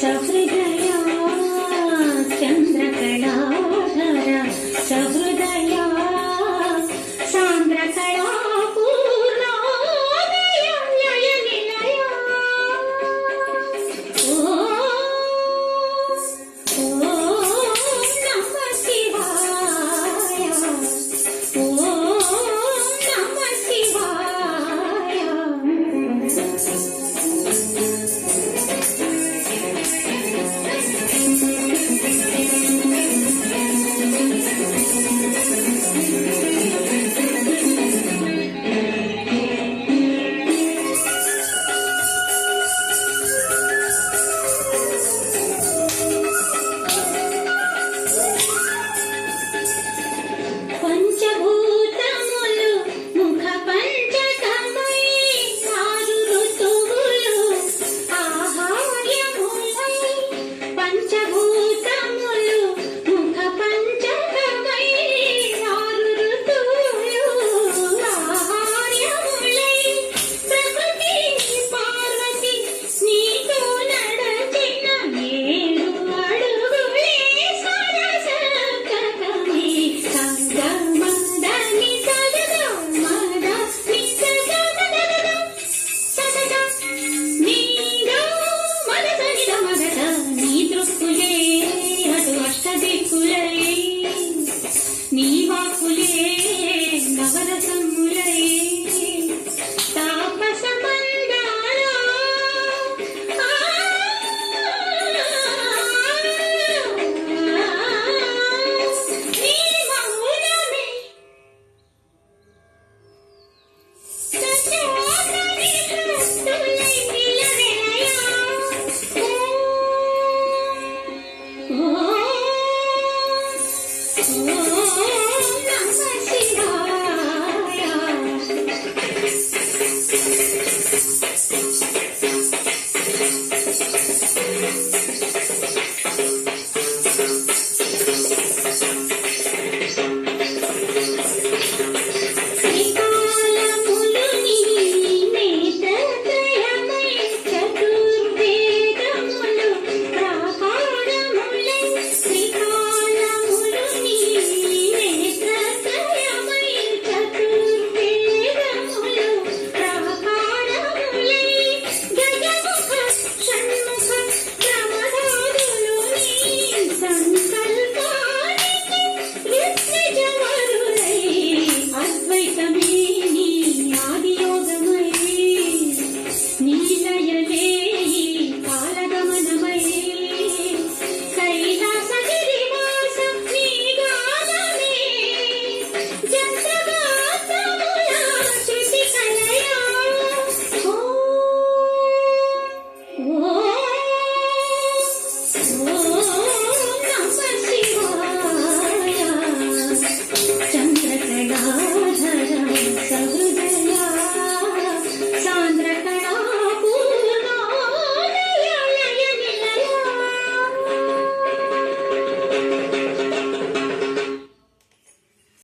సహృదయా చంద్రకళాధర సహృదయా సాంద్రకళా పూర్ణోదయ వ్యయ నిలయ నమ శివాయ నమ శివాయ. పంచభూతములు ముఖ పంచకమై ఆరు ఋతువులు ఆహార్యములై పంచభూతములు ముఖ పంచకమై ఆరు ఋతువులు ఆహార్యములై ప్రకృతి పార్వతి నీతో నడచిన ఏడు అడుగులే సరసకమై సంగమందని సగద మద నిసగద సగద నీగా మదసనిద మదద నీ దృక్కులే అటు అష్టదిక్కులై నీ వాక్కులే